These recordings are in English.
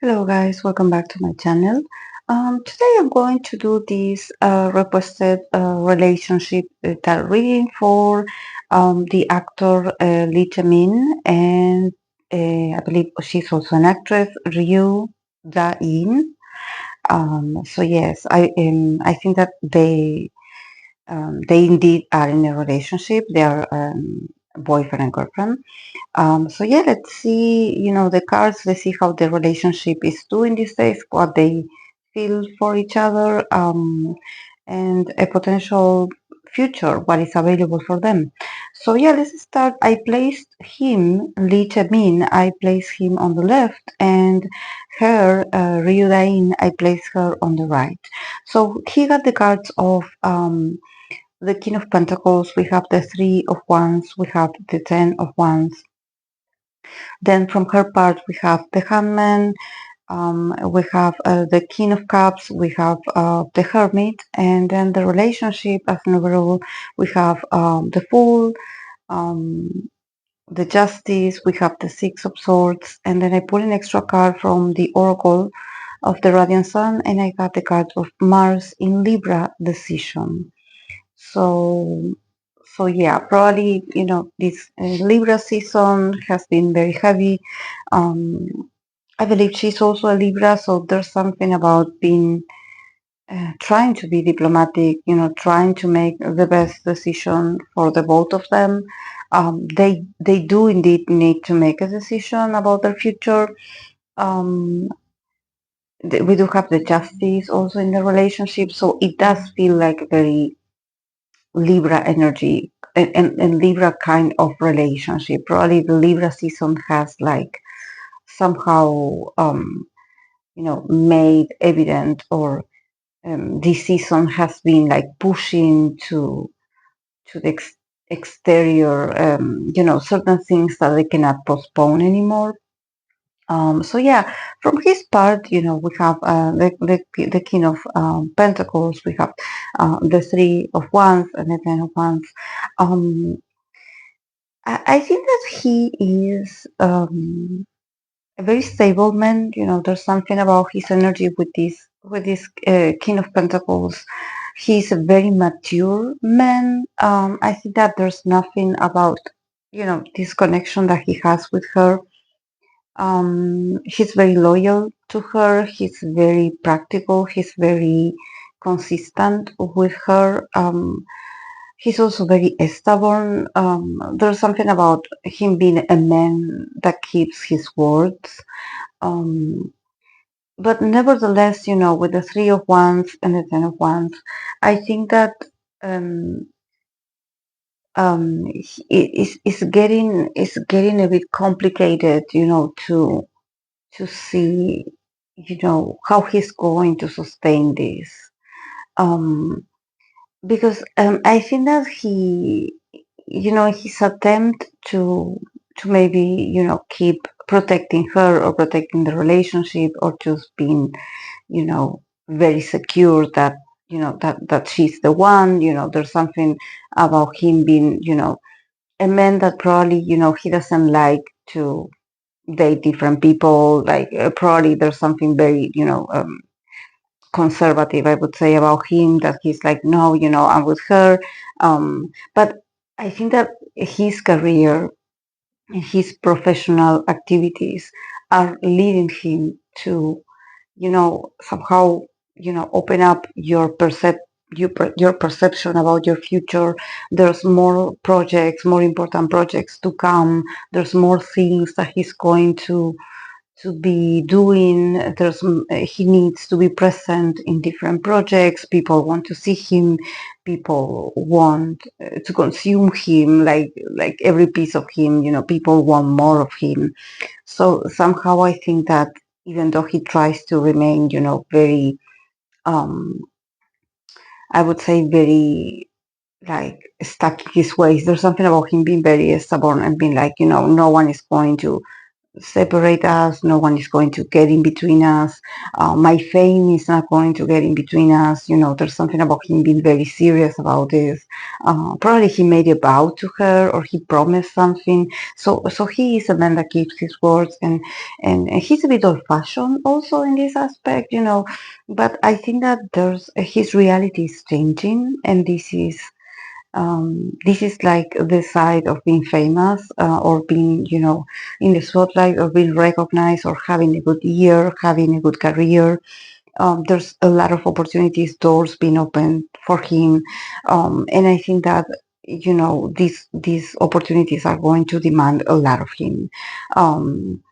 Hello guys, welcome back to my channel. Today I'm going to do this requested relationship tarot reading for the actor ChaeMin and I believe she's also an actress, DaIn. So yes, I think that they indeed are in a relationship. They are boyfriend and girlfriend. So yeah, let's see, the cards, let's see how the relationship is doing these days, what they feel for each other, and a potential future, what is available for them. So yeah, let's start. I placed him, Lee Chae-min, I placed him on the left, and her, Ryu Dain, I placed her on the right. So he got the cards of the King of Pentacles, we have the Three of Wands, we have the Ten of Wands. Then from her part, we have the Hangman, we have the King of Cups, we have the Hermit, and then the relationship as an overall, we have the Fool, um, the Justice, we have the Six of Swords, and then I put an extra card from the Oracle of the Radiant Sun, and I got the card of Mars in Libra, Decision. So, so yeah, probably, this Libra season has been very heavy. Um, I believe she's also a Libra, so there's something about being trying to be diplomatic, trying to make the best decision for the both of them. They do indeed need to make a decision about their future. Um, we do have the justice also in the relationship, so it does feel like a very Libra energy and Libra kind of relationship. Probably the Libra season has like somehow made evident, or this season has been like pushing to the exterior, certain things that they cannot postpone anymore. So yeah, from his part, we have the King of Pentacles, we have the Three of Wands and the Ten of Wands. Um, I think that he is a very stable man. There's something about his energy with this King of Pentacles. He's a very mature man. I think that there's nothing about this connection that he has with her. He's very loyal to her. He's very practical. He's very consistent with her. He's also very stubborn. There's something about him being a man that keeps his words. Um, but nevertheless, with the Three of Wands and the Ten of Wands, I think that um, it's getting a bit complicated, to see, how he's going to sustain this. Um, because I think that his attempt to maybe, keep protecting her or protecting the relationship, or just being, very secure that, that she's the one. There's something about him being, a man that probably, he doesn't like to date different people. Like, probably there's something very, conservative, I would say, about him, that he's like, no, I'm with her. But I think that his career and his professional activities are leading him to, somehow, open up your perception about your future. There's more projects, more important projects to come. There's more things that he's going to be doing. He needs to be present in different projects. People want to see him. People want to consume him, like every piece of him. People want more of him. So somehow I think that even though he tries to remain, very, um, I would say, very like stuck in his ways. There's something about him being very stubborn and being like, no one is going to separate us. No one is going to get in between us. My fame is not going to get in between us. There's something about him being very serious about this. Probably he made a vow to her, or he promised something. So he is a man that keeps his words, and he's a bit old-fashioned also in this aspect. But I think that there's his reality is changing, and this is like the side of being famous, or being, in the spotlight, or being recognized, or having a good year, having a good career. There's a lot of opportunities, doors being opened for him, and I think that these opportunities are going to demand a lot of him. Um,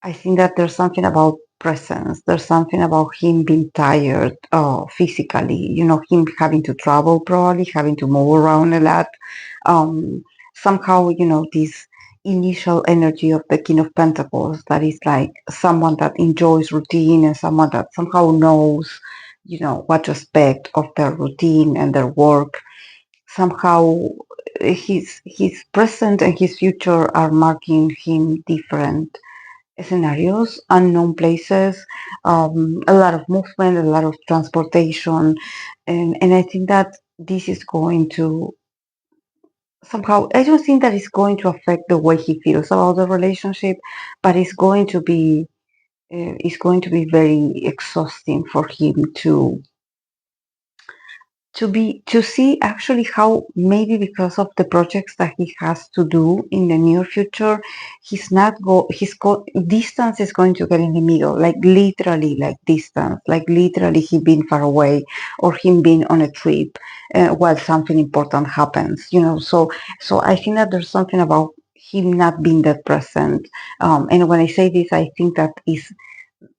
I think that there's something about presence. There's something about him being tired, physically. Him having to travel, probably having to move around a lot. Somehow, this initial energy of the King of Pentacles, that is like someone that enjoys routine, and someone that somehow knows, what to expect of their routine and their work. Somehow, his present and his future are marking him different scenarios, unknown places, a lot of movement, a lot of transportation, and I think that this is going to somehow. I don't think that it's going to affect the way he feels about the relationship, but it's going to be very exhausting for him to see actually how, maybe because of the projects that he has to do in the near future, he's not go his distance is going to get in the middle, like literally, like distance, like literally he being far away, or him being on a trip, while something important happens. So I think that there's something about him not being that present, and when I say this, I think that is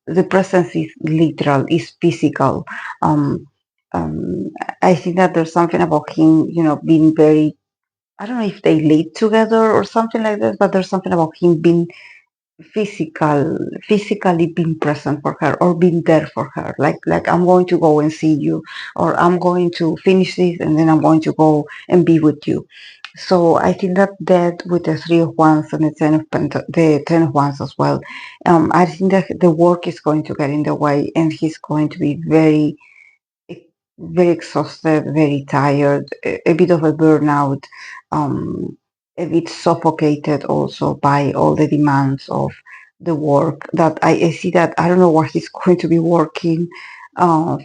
the presence is literal, is physical. Um, um, I think that there's something about him, being very. I don't know if they live together or something like that, but there's something about him being physically being present for her, or being there for her. Like I'm going to go and see you, or I'm going to finish this, and then I'm going to go and be with you. So I think that with the Three of Wands and the Ten of Wands as well, I think that the work is going to get in the way, and he's going to be very, very exhausted, very tired, a bit of a burnout, um, a bit suffocated also by all the demands of the work that I see. That I don't know what he's going to be working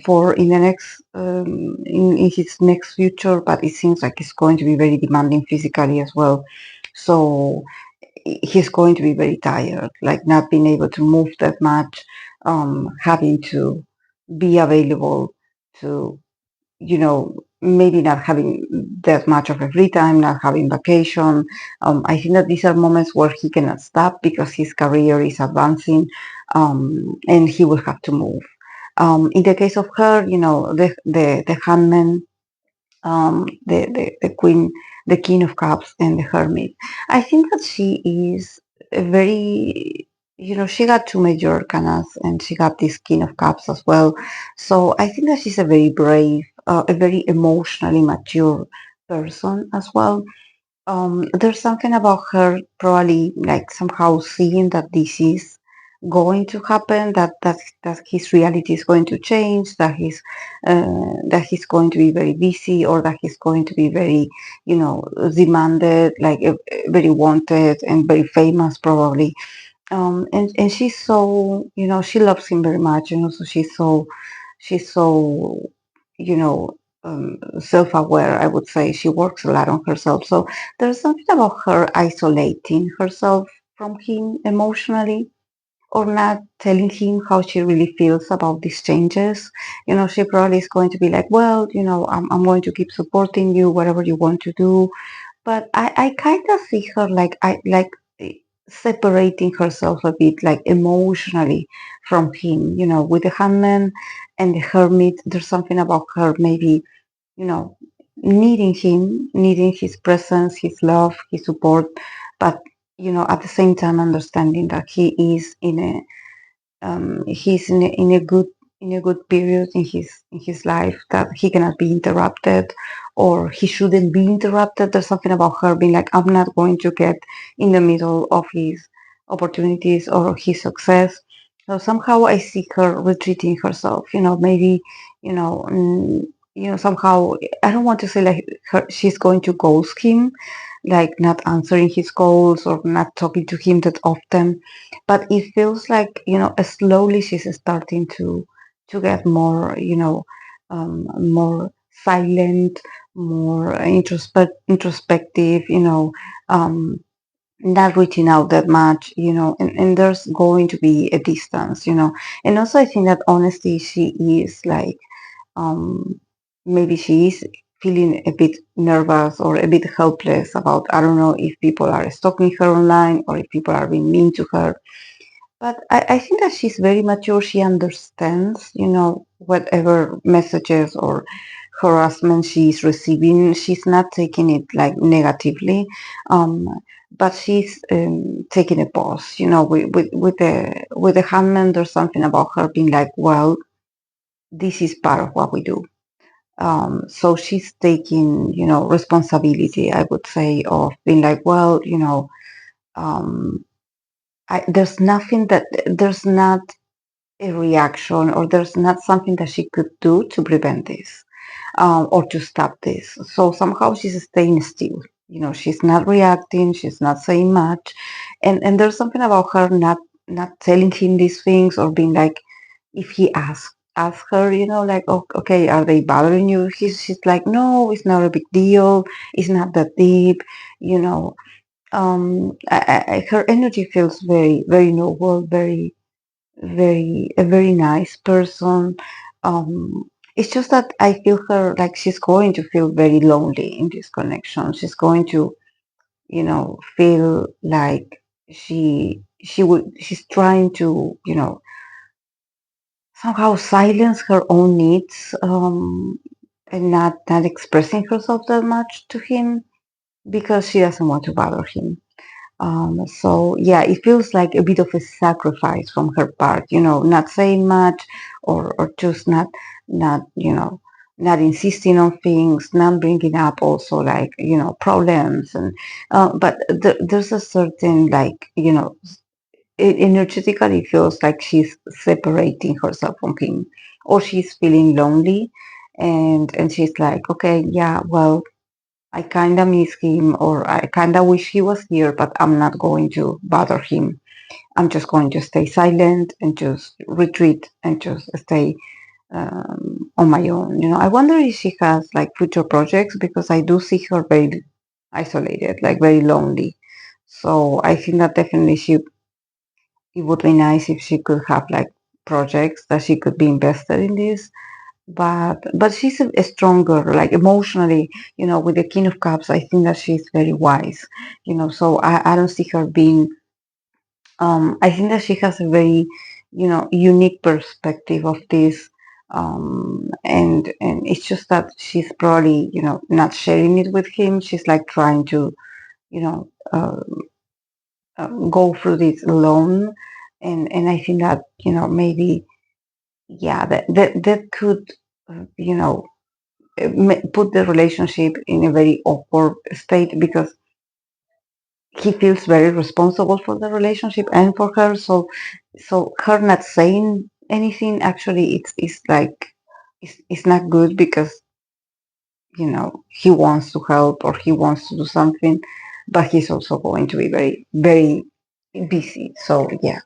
for in the next in his next future, but it seems like it's going to be very demanding physically as well. So he's going to be very tired, like not being able to move that much, having to be available to, maybe not having that much of a free time, not having vacation. I think that these are moments where he cannot stop because his career is advancing, and he will have to move. In the case of her, the handman, the queen, the king of cups, and the hermit. I think that she is a very, she got two major arcanas, and she got this king of cups as well. So I think that she's a very brave, a very emotionally mature person as well. There's something about her probably like somehow seeing that this is going to happen, that his reality is going to change, that he's going to be very busy, or that he's going to be very, demanded, like very wanted and very famous probably. And she's so, she loves him very much, and also she's so, you know, self-aware. I would say she works a lot on herself. So there's something about her isolating herself from him emotionally, or not telling him how she really feels about these changes. She probably is going to be like, well, I'm going to keep supporting you, whatever you want to do. But I kind of see her like separating herself a bit, like emotionally, from him. With the hangman and the hermit, there's something about her maybe, you know, needing him, needing his presence, his love, his support, but at the same time understanding that he's in a good period in his life, that he cannot be interrupted, or he shouldn't be interrupted. There's something about her being like, I'm not going to get in the middle of his opportunities or his success. So somehow I see her retreating herself. Maybe you know, somehow I don't want to say like she's going to ghost him, like not answering his calls or not talking to him that often. But it feels like slowly she's starting to get more, more silent, more introspective. Um, not reaching out that much, and there's going to be a distance, and also I think that honestly she is like, um, maybe she is feeling a bit nervous or a bit helpless about, I don't know if people are stalking her online or if people are being mean to her. But I think that she's very mature. She understands, whatever messages or harassment she's receiving. She's not taking it like negatively, um, but she's taking a pause. With the handman, there's something about her being like, well, this is part of what we do. So she's taking, responsibility, I would say, of being like, well, um, there's not a reaction or there's not something that she could do to prevent this, or to stop this. So somehow she's staying still. She's not reacting. She's not saying much, and there's something about her not telling him these things or being like, if he asks ask her, like, oh, okay, are they bothering you? She's like, no, it's not a big deal. It's not that deep. You know, her energy feels very, very noble, a very nice person. It's just that I feel her like she's going to feel very lonely in this connection. She's going to, feel like she's trying to, somehow silence her own needs, and not expressing herself that much to him because she doesn't want to bother him. So yeah, it feels like a bit of a sacrifice from her part, not saying much, or just not, not insisting on things, not bringing up also like, problems. But there's a certain like, it energetically feels like she's separating herself from him, or she's feeling lonely, and she's like, okay, yeah, well, I kind of miss him, or I kind of wish he was here, but I'm not going to bother him. I'm just going to stay silent and just retreat and just stay, on my own. I wonder if she has like future projects because I do see her very isolated, like very lonely. So I think that definitely it would be nice if she could have like projects that she could be invested in this, but she's a stronger, like emotionally, with the King of Cups. I think that she's very wise, so I don't see her being, I think that she has a very, unique perspective of this, and it's just that she's probably, not sharing it with him. She's like trying to, you know uh, go through this alone, and I think that, maybe, yeah, that could, you know put the relationship in a very awkward state because he feels very responsible for the relationship and for her. So her not saying anything, actually, it's like, it's not good because, he wants to help or he wants to do something, but he's also going to be very, very busy. So yeah,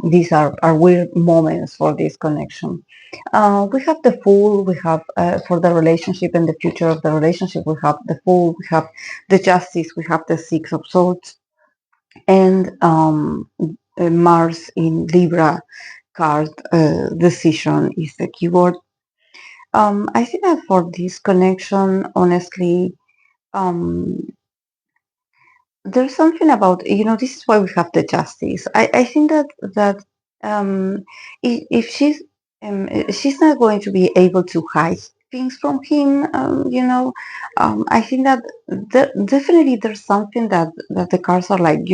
these are weird moments for this connection. We have the Fool. We have, for the relationship and the future of the relationship, we have the Fool. We have the Justice. We have the Six of Swords, and Mars in Libra card. Decision is the keyword. I think that for this connection, honestly, um, there's something about, this is why we have the Justice. I think that um if she's not going to be able to hide things from him, I think that definitely there's something that the cards are like,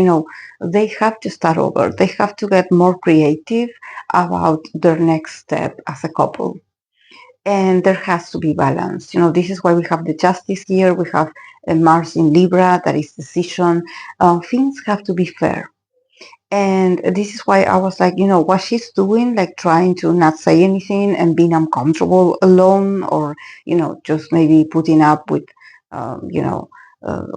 they have to start over. They have to get more creative about their next step as a couple, and there has to be balance. This is why we have the Justice here. We have Mars in Libra, that is decision. Things have to be fair. And this is why I was like, what she's doing, like trying to not say anything and being uncomfortable alone, or, just maybe putting up with,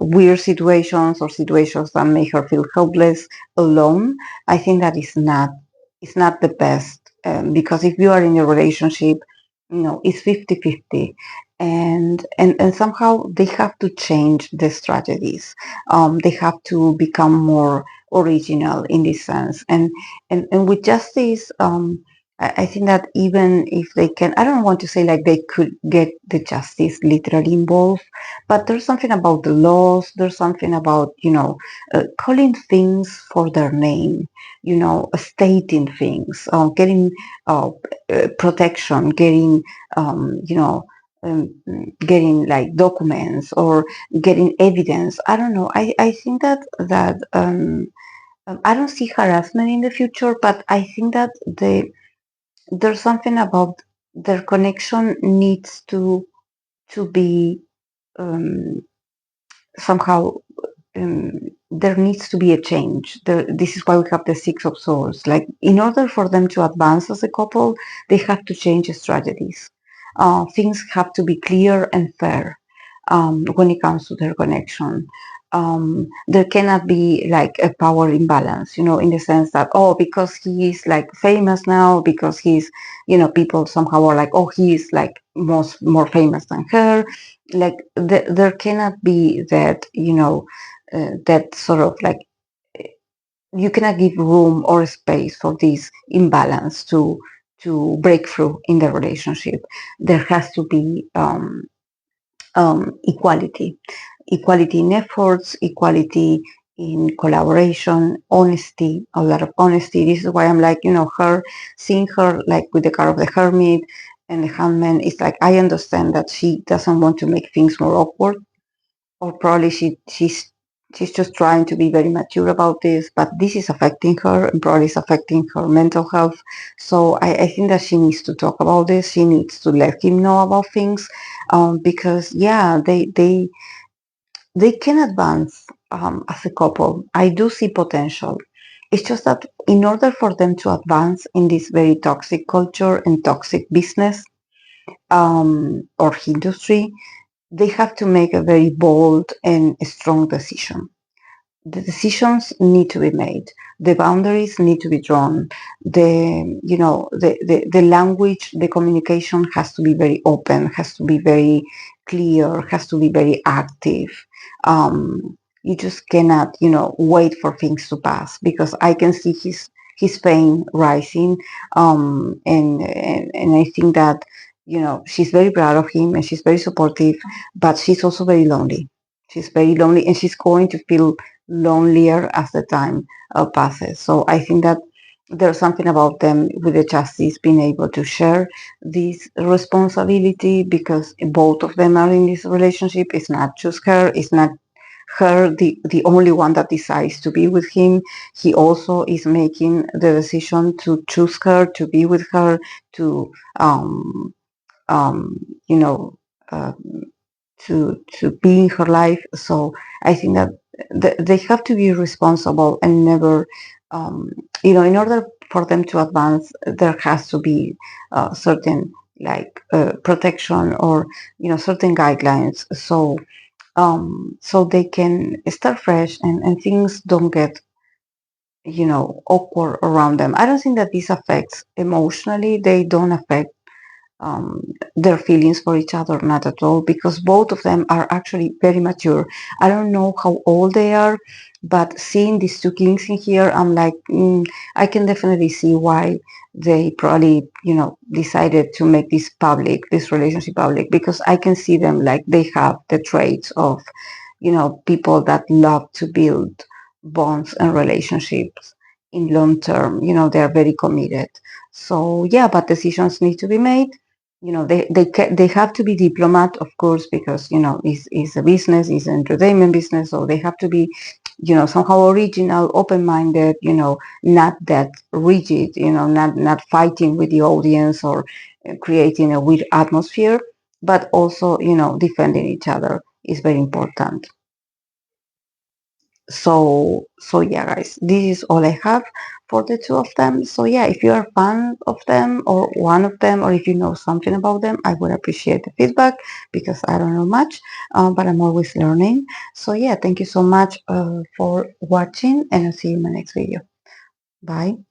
weird situations or situations that make her feel helpless alone. I think that is not, it's not the best. Because if you are in a relationship, it's 50-50. And somehow they have to change the strategies. They have to become more original in this sense. And with justice, I think that even if they can, I don't want to say like they could get the justice literally involved, but there's something about the laws, there's something about, calling things for their name, stating things, getting uh, protection, getting, um, getting like documents or getting evidence. I don't know. I think that I don't see harassment in the future, but I think that there's something about their connection needs to be, um, somehow, um, there needs to be a change. This is why we have the Six of Swords. Like, in order for them to advance as a couple, they have to change strategies. Things have to be clear and fair, when it comes to their connection. There cannot be like a power imbalance, in the sense that, oh, because he is like famous now, because he's, people somehow are like, oh, he is like more famous than her. Like, there cannot be that, that sort of like, you cannot give room or space for this imbalance to break through in the relationship. There has to be, equality, equality in efforts, equality in collaboration, honesty, a lot of honesty. This is why I'm like, her, seeing her like with the card of the hermit and the hangman, it's like, I understand that she doesn't want to make things more awkward, or probably she's just trying to be very mature about this, but this is affecting her and probably is affecting her mental health. So I think that she needs to talk about this. She needs to let him know about things, because yeah, they can advance, as a couple. I do see potential. It's just that in order for them to advance in this very toxic culture and toxic business, or industry, they have to make a very bold and strong decision. The decisions need to be made. The boundaries need to be drawn. The language, the communication has to be very open, has to be very clear, has to be very active. You just cannot, wait for things to pass, because I can see his pain rising. And I think that, she's very proud of him and she's very supportive, but she's also very lonely. She's very lonely, and she's going to feel lonelier as the time passes. So I think that there's something about them with the justice being able to share this responsibility, because both of them are in this relationship. It's not just her. It's not her the only one that decides to be with him. He also is making the decision to choose her, to be with her, to um, um, you know. Uh, to be in her life. So I think that they have to be responsible and never, in order for them to advance, there has to be certain like protection, or certain guidelines, so they can start fresh, and things don't get awkward around them. I don't think that this affects emotionally. They don't affect um, their feelings for each other, not at all, because both of them are actually very mature. I don't know how old they are, but seeing these two kings in here, I'm like, I can definitely see why they probably, decided to make this public, this relationship public, because I can see them like they have the traits of, people that love to build bonds and relationships in long term. They are very committed. So yeah, but decisions need to be made. They have to be diplomat, of course, because it's a business, it's an entertainment business, so they have to be somehow original, open-minded, not that rigid, not fighting with the audience, or creating a weird atmosphere, but also defending each other is very important. So yeah, guys, this is all I have for the two of them. So yeah, if you are a fan of them or one of them, or if you know something about them, I would appreciate the feedback, because I don't know much, but I'm always learning. So yeah, thank you so much for watching, and I'll see you in my next video. Bye.